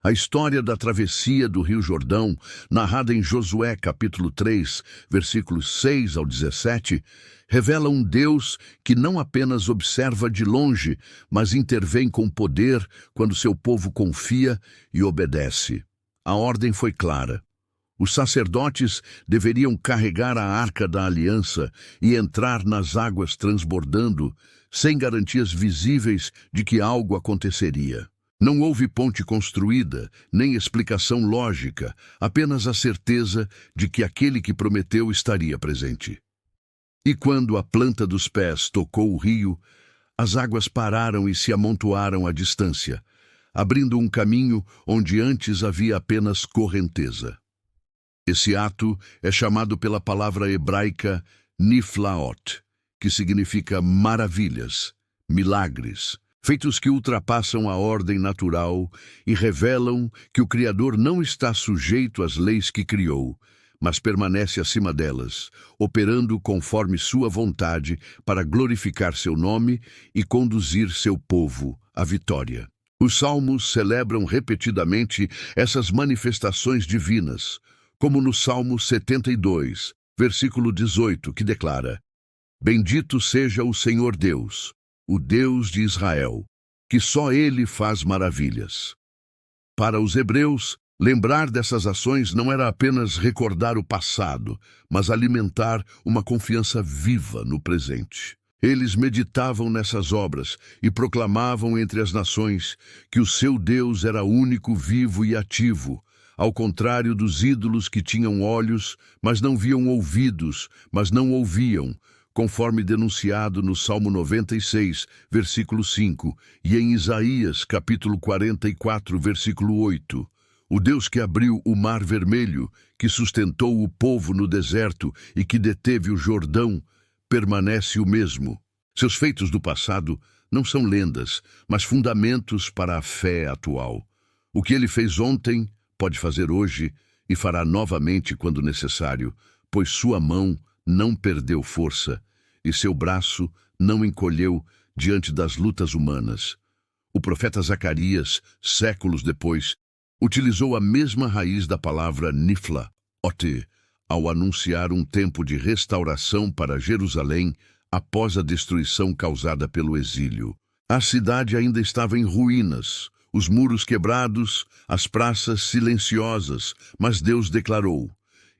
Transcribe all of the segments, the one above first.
A história da travessia do Rio Jordão, narrada em Josué capítulo 3, versículos 6 ao 17, revela um Deus que não apenas observa de longe, mas intervém com poder quando seu povo confia e obedece. A ordem foi clara. Os sacerdotes deveriam carregar a arca da aliança e entrar nas águas transbordando, sem garantias visíveis de que algo aconteceria. Não houve ponte construída, nem explicação lógica, apenas a certeza de que aquele que prometeu estaria presente. E quando a planta dos pés tocou o rio, as águas pararam e se amontoaram à distância, abrindo um caminho onde antes havia apenas correnteza. Esse ato é chamado pela palavra hebraica niflaot, que significa maravilhas, milagres, feitos que ultrapassam a ordem natural e revelam que o Criador não está sujeito às leis que criou, mas permanece acima delas, operando conforme sua vontade para glorificar seu nome e conduzir seu povo à vitória. Os salmos celebram repetidamente essas manifestações divinas, como no Salmo 72, versículo 18, que declara: Bendito seja o Senhor Deus, o Deus de Israel, que só Ele faz maravilhas. Para os hebreus, lembrar dessas ações não era apenas recordar o passado, mas alimentar uma confiança viva no presente. Eles meditavam nessas obras e proclamavam entre as nações que o seu Deus era único, vivo e ativo, ao contrário dos ídolos que tinham olhos, mas não viam, ouvidos, mas não ouviam, conforme denunciado no Salmo 96, versículo 5, e em Isaías, capítulo 44, versículo 8. O Deus que abriu o Mar Vermelho, que sustentou o povo no deserto e que deteve o Jordão, permanece o mesmo. Seus feitos do passado não são lendas, mas fundamentos para a fé atual. O que ele fez ontem, pode fazer hoje e fará novamente quando necessário, pois sua mão não perdeu força e seu braço não encolheu diante das lutas humanas. O profeta Zacarias, séculos depois, utilizou a mesma raiz da palavra nifla, ot, ao anunciar um tempo de restauração para Jerusalém após a destruição causada pelo exílio. A cidade ainda estava em ruínas, os muros quebrados, as praças silenciosas, mas Deus declarou: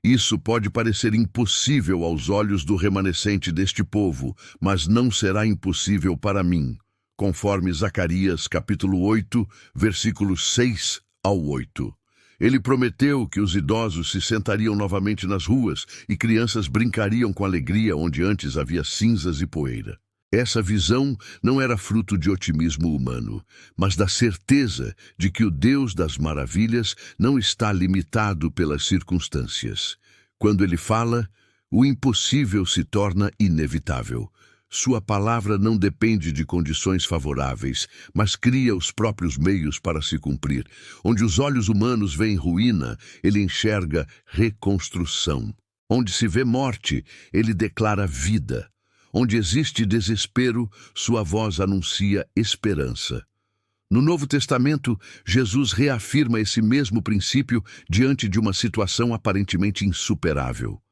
Isso pode parecer impossível aos olhos do remanescente deste povo, mas não será impossível para mim, conforme Zacarias capítulo 8, versículos 6 ao 8. Ele prometeu que os idosos se sentariam novamente nas ruas e crianças brincariam com alegria onde antes havia cinzas e poeira. Essa visão não era fruto de otimismo humano, mas da certeza de que o Deus das maravilhas não está limitado pelas circunstâncias. Quando ele fala, o impossível se torna inevitável. Sua palavra não depende de condições favoráveis, mas cria os próprios meios para se cumprir. Onde os olhos humanos veem ruína, ele enxerga reconstrução. Onde se vê morte, ele declara vida. Onde existe desespero, sua voz anuncia esperança. No Novo Testamento, Jesus reafirma esse mesmo princípio diante de uma situação aparentemente insuperável.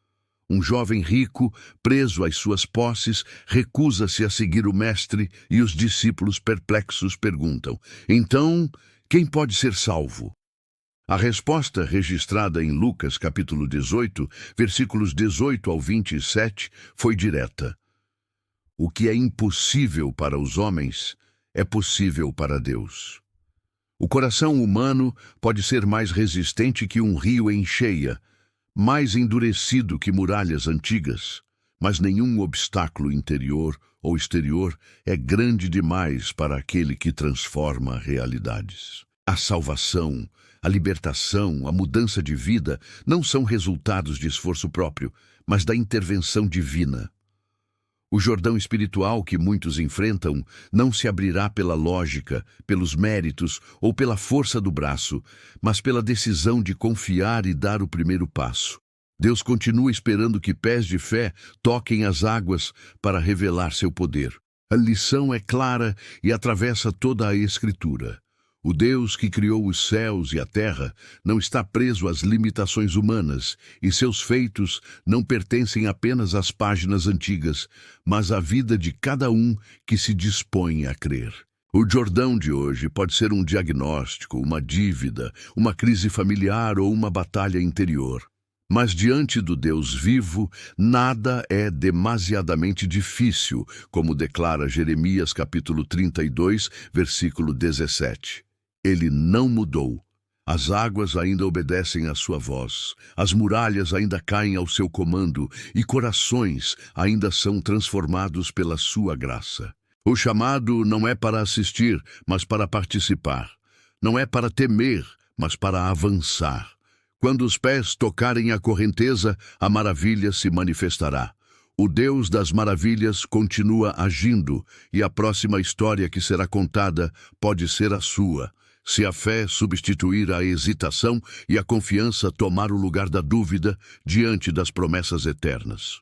Um jovem rico, preso às suas posses, recusa-se a seguir o mestre e os discípulos perplexos perguntam: Então, quem pode ser salvo? A resposta, registrada em Lucas capítulo 18, versículos 18 ao 27, foi direta: O que é impossível para os homens é possível para Deus. O coração humano pode ser mais resistente que um rio em cheia, mais endurecido que muralhas antigas, mas nenhum obstáculo interior ou exterior é grande demais para aquele que transforma realidades. A salvação, a libertação, a mudança de vida não são resultados de esforço próprio, mas da intervenção divina. O Jordão espiritual que muitos enfrentam não se abrirá pela lógica, pelos méritos ou pela força do braço, mas pela decisão de confiar e dar o primeiro passo. Deus continua esperando que pés de fé toquem as águas para revelar seu poder. A lição é clara e atravessa toda a Escritura. O Deus que criou os céus e a terra não está preso às limitações humanas, e seus feitos não pertencem apenas às páginas antigas, mas à vida de cada um que se dispõe a crer. O Jordão de hoje pode ser um diagnóstico, uma dívida, uma crise familiar ou uma batalha interior. Mas diante do Deus vivo, nada é demasiadamente difícil, como declara Jeremias capítulo 32, versículo 17. Ele não mudou. As águas ainda obedecem à sua voz, as muralhas ainda caem ao seu comando e corações ainda são transformados pela sua graça. O chamado não é para assistir, mas para participar. Não é para temer, mas para avançar. Quando os pés tocarem a correnteza, a maravilha se manifestará. O Deus das maravilhas continua agindo, e a próxima história que será contada pode ser a sua, se a fé substituir a hesitação e a confiança tomar o lugar da dúvida diante das promessas eternas.